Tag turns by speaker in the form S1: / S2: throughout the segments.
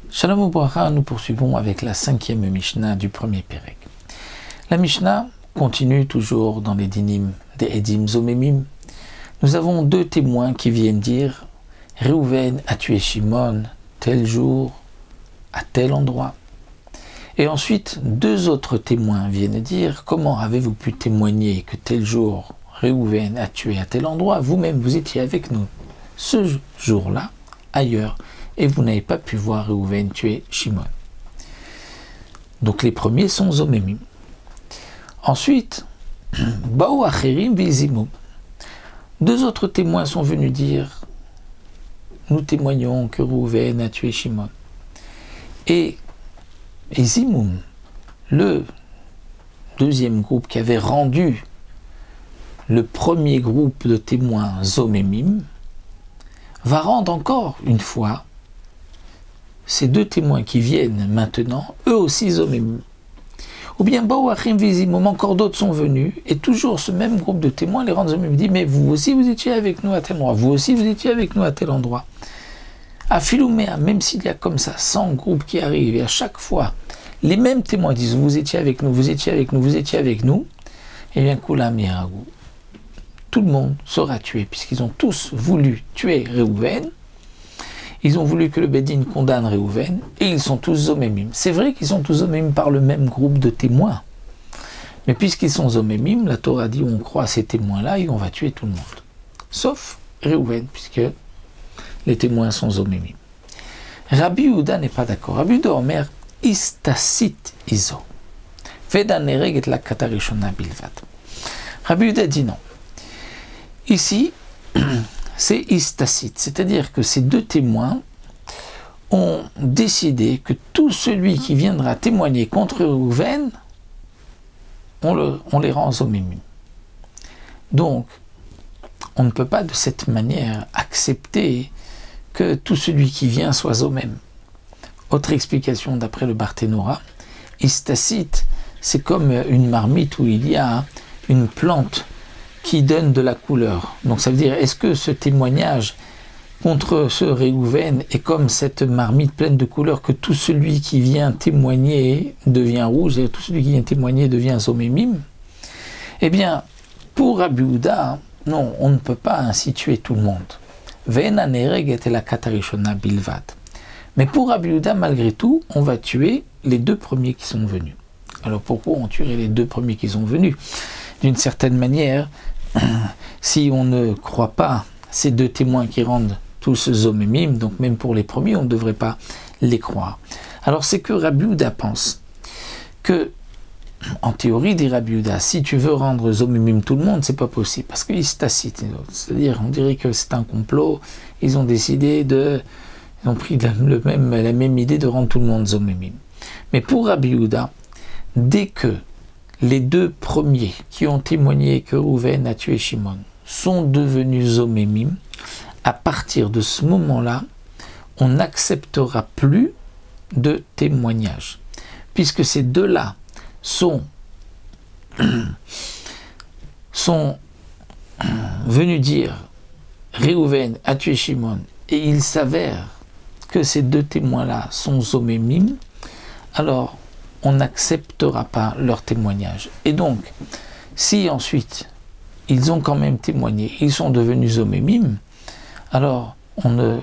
S1: Shalom Ubracha, nous poursuivons avec la 5e Mishnah du premier Pérec. La Mishnah continue toujours dans les dinim des Edim Zomemim. Nous avons deux témoins qui viennent dire « Réhouven a tué Shimon tel jour, à tel endroit ». Et ensuite, deux autres témoins viennent dire « Comment avez-vous pu témoigner que tel jour Réhouven a tué à tel endroit? Vous-même, vous étiez avec nous ce jour-là, ailleurs, et vous n'avez pas pu voir Réhouven tuer Shimon. » Donc les premiers sont Zomemim. Ensuite, Baou Acherim Vizimum. Deux autres témoins sont venus dire « Nous témoignons que Réhouven a tué Shimon. » Et Zimum, le deuxième groupe qui avait rendu le premier groupe de témoins Zomemim, va rendre encore une fois ces deux témoins qui viennent maintenant, eux aussi Zomemim. Ou bien Baou Achim Vizimum, encore d'autres sont venus, et toujours ce même groupe de témoins les rend Zomemim, dit « Mais vous aussi vous étiez avec nous à tel endroit, vous aussi vous étiez avec nous à tel endroit. » À Philoméa, même s'il y a comme ça 100 groupes qui arrivent, et à chaque fois, les mêmes témoins disent « Vous étiez avec nous, vous étiez avec nous, vous étiez avec nous », et bien Koulam Yeragou. Tout le monde sera tué, puisqu'ils ont tous voulu tuer Réhouven. Ils ont voulu que le Bédine condamne Réhouven, et ils sont tous Zomemim. C'est vrai qu'ils sont tous Zomemim par le même groupe de témoins. Mais puisqu'ils sont Zomemim, la Torah dit on croit à ces témoins-là et on va tuer tout le monde. Sauf Réhouven, puisque les témoins sont Zomemim. Rabbi Yehuda n'est pas d'accord. Rabbi Yehuda Omer, Istasit Izo. Vedanereg et la katarishona bilvat. Rabbi Yehuda dit non. Ici, c'est Istacite, c'est-à-dire que ces deux témoins ont décidé que tout celui qui viendra témoigner contre Réhouven, on les rend Zomemim. Donc, on ne peut pas de cette manière accepter que tout celui qui vient soit Zomem. Autre explication d'après le Barthénora, Istacite, c'est comme une marmite où il y a une plante qui donne de la couleur. Donc ça veut dire, est-ce que ce témoignage contre ce Réhouven est comme cette marmite pleine de couleurs que tout celui qui vient témoigner devient rouge et tout celui qui vient témoigner devient Zomemim? Eh bien, pour Rabbi Yehuda, non, on ne peut pas ainsi tuer tout le monde. Ve'ena nereg et la katarishona bilvat. Mais pour Rabbi Yehuda, malgré tout, on va tuer les deux premiers qui sont venus. Alors pourquoi on tuerait les deux premiers qui sont venus? D'une certaine manière, si on ne croit pas ces deux témoins qui rendent tous Zomemim, donc même pour les premiers, on ne devrait pas les croire. Alors c'est que Rabbi Yehuda pense que, en théorie, dit Rabbi Yehuda, si tu veux rendre Zomemim tout le monde, c'est pas possible, parce qu'ils Istacite, c'est-à-dire on dirait que c'est un complot, ils ont décidé ils ont pris la même idée de rendre tout le monde Zomemim. Mais pour Rabbi Yehuda, dès que les deux premiers qui ont témoigné que Réhouven a tué Shimon sont devenus Zomemim, à partir de ce moment-là, on n'acceptera plus de témoignage. Puisque ces deux-là sont venus dire Réhouven a tué Shimon, et il s'avère que ces deux témoins-là sont Zomemim, alors on n'acceptera pas leur témoignage. Et donc, si ensuite, ils ont quand même témoigné, ils sont devenus Zomemim, alors on ne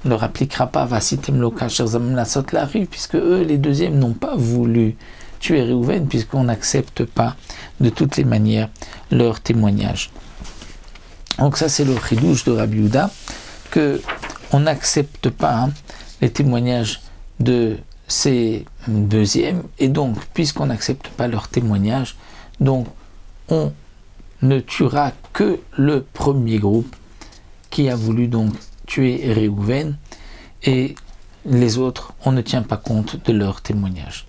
S1: leur appliquera pas Vasitem lo kasher zamim lasot lariv, puisque eux, les deuxièmes, n'ont pas voulu tuer Réhouven, puisqu'on n'accepte pas de toutes les manières leur témoignage. Donc ça, c'est le chidouche de Rabbi Yehuda, qu'on n'accepte pas les témoignages de ces deuxièmes, et donc, puisqu'on n'accepte pas leur témoignage, donc on ne tuera que le premier groupe qui a voulu donc tuer Réhouven, et les autres, on ne tient pas compte de leur témoignage.